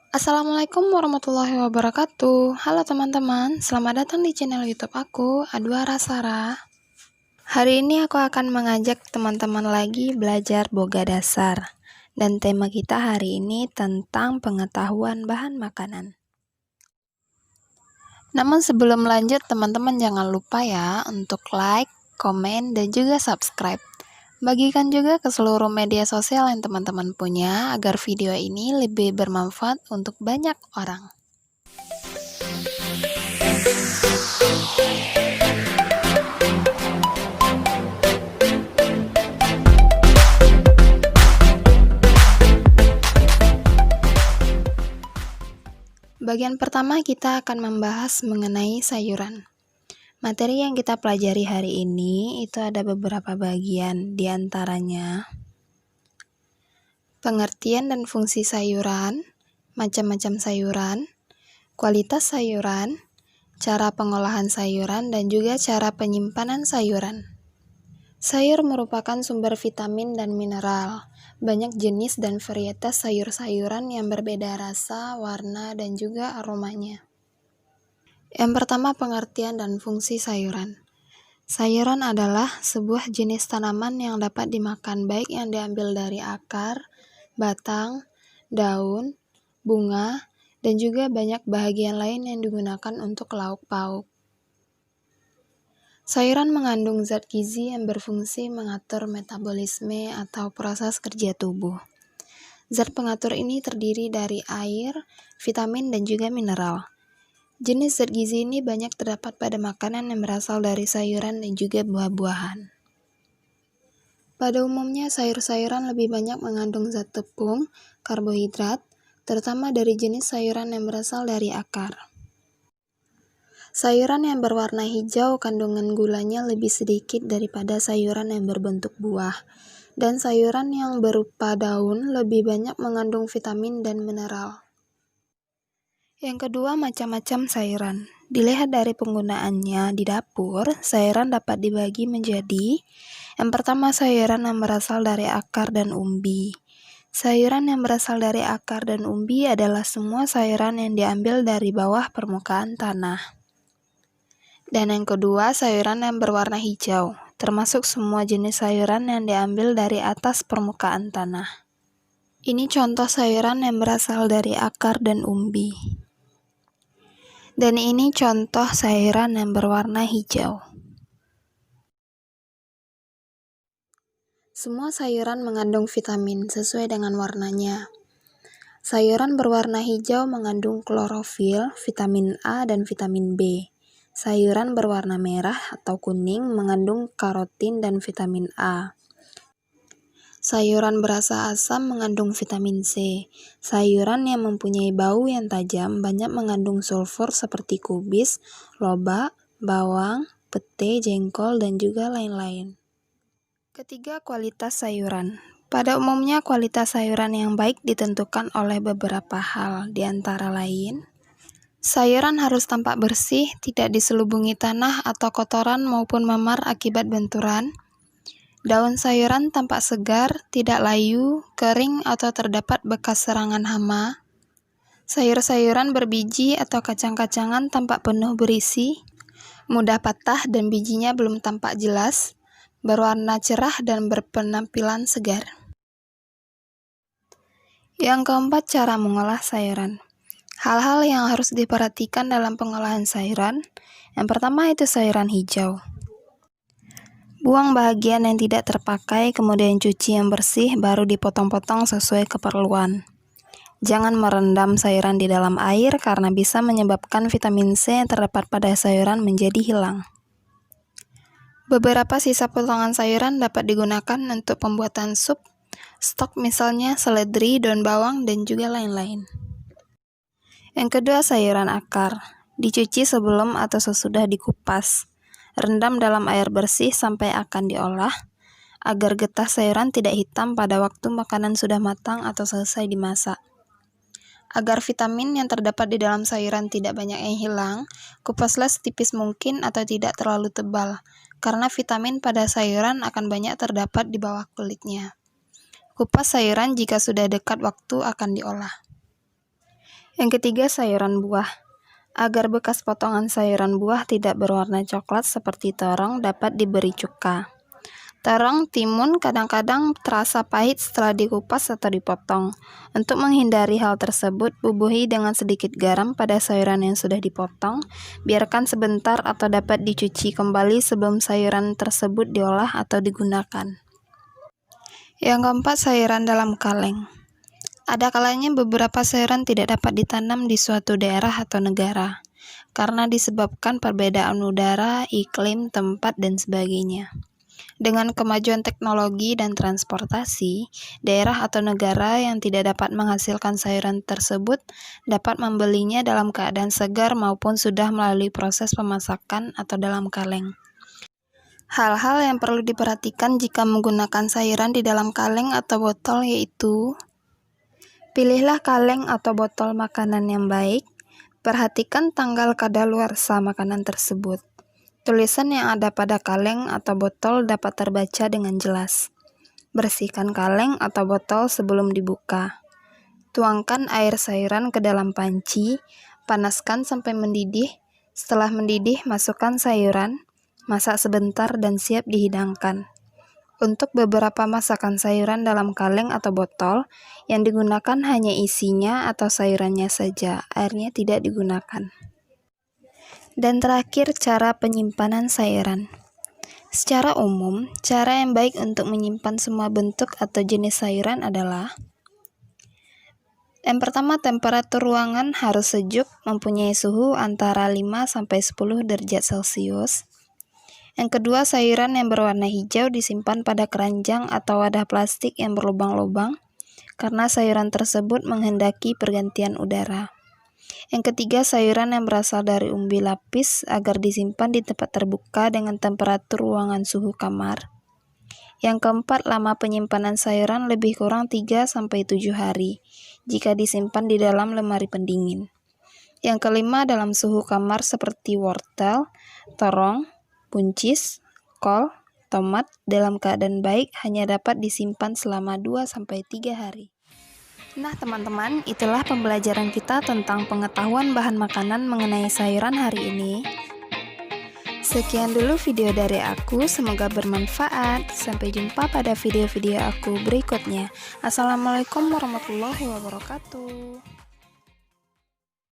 Assalamualaikum warahmatullahi wabarakatuh. Halo teman-teman, selamat datang di channel YouTube aku, Adwara Sarah. Hari ini aku akan mengajak teman-teman lagi belajar boga dasar. Dan tema kita hari ini tentang pengetahuan bahan makanan. Namun sebelum lanjut, teman-teman jangan lupa ya untuk like, komen, dan juga subscribe. Bagikan juga ke seluruh media sosial yang teman-teman punya agar video ini lebih bermanfaat untuk banyak orang. Bagian pertama kita akan membahas mengenai sayuran. Materi yang kita pelajari hari ini itu ada beberapa bagian, diantaranya pengertian dan fungsi sayuran, macam-macam sayuran, kualitas sayuran, cara pengolahan sayuran, dan juga cara penyimpanan sayuran. Sayur merupakan sumber vitamin dan mineral. Banyak jenis dan varietas sayur-sayuran yang berbeda rasa, warna, dan juga aromanya. Yang pertama, pengertian dan fungsi sayuran. Sayuran adalah sebuah jenis tanaman yang dapat dimakan, baik yang diambil dari akar, batang, daun, bunga, dan juga banyak bagian lain yang digunakan untuk lauk pauk. Sayuran mengandung zat gizi yang berfungsi mengatur metabolisme atau proses kerja tubuh. Zat pengatur ini terdiri dari air, vitamin, dan juga mineral. Jenis zat gizi ini banyak terdapat pada makanan yang berasal dari sayuran dan juga buah-buahan. Pada umumnya, sayur-sayuran lebih banyak mengandung zat tepung, karbohidrat, terutama dari jenis sayuran yang berasal dari akar. Sayuran yang berwarna hijau kandungan gulanya lebih sedikit daripada sayuran yang berbentuk buah, dan sayuran yang berupa daun lebih banyak mengandung vitamin dan mineral. Yang kedua, macam-macam sayuran. Dilihat dari penggunaannya di dapur, sayuran dapat dibagi menjadi yang pertama, sayuran yang berasal dari akar dan umbi. Sayuran yang berasal dari akar dan umbi adalah semua sayuran yang diambil dari bawah permukaan tanah. Dan yang kedua, sayuran yang berwarna hijau, termasuk semua jenis sayuran yang diambil dari atas permukaan tanah. Ini contoh sayuran yang berasal dari akar dan umbi. Dan ini contoh sayuran yang berwarna hijau. Semua sayuran mengandung vitamin sesuai dengan warnanya. Sayuran berwarna hijau mengandung klorofil, vitamin A, dan vitamin B. Sayuran berwarna merah atau kuning mengandung karotin dan vitamin A. Sayuran berasa asam mengandung vitamin C. Sayuran yang mempunyai bau yang tajam banyak mengandung sulfur seperti kubis, lobak, bawang, pete, jengkol, dan juga lain-lain. Ketiga, kualitas sayuran. Pada umumnya, kualitas sayuran yang baik ditentukan oleh beberapa hal, di antara lain, sayuran harus tampak bersih, tidak diselubungi tanah atau kotoran maupun memar akibat benturan. Daun sayuran tampak segar, tidak layu, kering, atau terdapat bekas serangan hama. Sayur-sayuran berbiji atau kacang-kacangan tampak penuh berisi, mudah patah dan bijinya belum tampak jelas, berwarna cerah dan berpenampilan segar. Yang keempat, cara mengolah sayuran. Hal-hal yang harus diperhatikan dalam pengolahan sayuran. Yang pertama itu sayuran hijau. Buang bagian yang tidak terpakai, kemudian cuci yang bersih, baru dipotong-potong sesuai keperluan. Jangan merendam sayuran di dalam air karena bisa menyebabkan vitamin C yang terdapat pada sayuran menjadi hilang. Beberapa sisa potongan sayuran dapat digunakan untuk pembuatan sup, stok misalnya seledri, daun bawang, dan juga lain-lain. Yang kedua, sayuran akar. Dicuci sebelum atau sesudah dikupas. Rendam dalam air bersih sampai akan diolah, agar getah sayuran tidak hitam pada waktu makanan sudah matang atau selesai dimasak. Agar vitamin yang terdapat di dalam sayuran tidak banyak yang hilang, kupaslah setipis mungkin atau tidak terlalu tebal, karena vitamin pada sayuran akan banyak terdapat di bawah kulitnya. Kupas sayuran jika sudah dekat waktu akan diolah. Yang ketiga, sayuran buah. Agar bekas potongan sayuran buah tidak berwarna coklat seperti terong, dapat diberi cuka. Terong, timun kadang-kadang terasa pahit setelah dikupas atau dipotong. Untuk menghindari hal tersebut, bubuhi dengan sedikit garam pada sayuran yang sudah dipotong. Biarkan sebentar atau dapat dicuci kembali sebelum sayuran tersebut diolah atau digunakan. Yang keempat, sayuran dalam kaleng. Ada kalanya beberapa sayuran tidak dapat ditanam di suatu daerah atau negara, karena disebabkan perbedaan udara, iklim, tempat, dan sebagainya. Dengan kemajuan teknologi dan transportasi, daerah atau negara yang tidak dapat menghasilkan sayuran tersebut dapat membelinya dalam keadaan segar maupun sudah melalui proses pemasakan atau dalam kaleng. Hal-hal yang perlu diperhatikan jika menggunakan sayuran di dalam kaleng atau botol yaitu: pilihlah kaleng atau botol makanan yang baik. Perhatikan tanggal kadaluarsa makanan tersebut. Tulisan yang ada pada kaleng atau botol dapat terbaca dengan jelas. Bersihkan kaleng atau botol sebelum dibuka. Tuangkan air sayuran ke dalam panci, panaskan sampai mendidih. Setelah mendidih, masukkan sayuran, masak sebentar dan siap dihidangkan. Untuk beberapa masakan sayuran dalam kaleng atau botol, yang digunakan hanya isinya atau sayurannya saja, airnya tidak digunakan. Dan terakhir, cara penyimpanan sayuran. Secara umum, cara yang baik untuk menyimpan semua bentuk atau jenis sayuran adalah: yang pertama, temperatur ruangan harus sejuk, mempunyai suhu antara 5-10 derajat Celcius. Yang kedua, sayuran yang berwarna hijau disimpan pada keranjang atau wadah plastik yang berlubang-lubang, karena sayuran tersebut menghendaki pergantian udara. Yang ketiga, sayuran yang berasal dari umbi lapis agar disimpan di tempat terbuka dengan temperatur ruangan suhu kamar. Yang keempat, lama penyimpanan sayuran lebih kurang 3-7 hari jika disimpan di dalam lemari pendingin. Yang kelima, dalam suhu kamar seperti wortel, terong, buncis, kol, tomat dalam keadaan baik hanya dapat disimpan selama 2-3 hari. Nah teman-teman, itulah pembelajaran kita tentang pengetahuan bahan makanan mengenai sayuran hari ini. Sekian dulu video dari aku, semoga bermanfaat. Sampai jumpa pada video-video aku berikutnya. Assalamualaikum warahmatullahi wabarakatuh.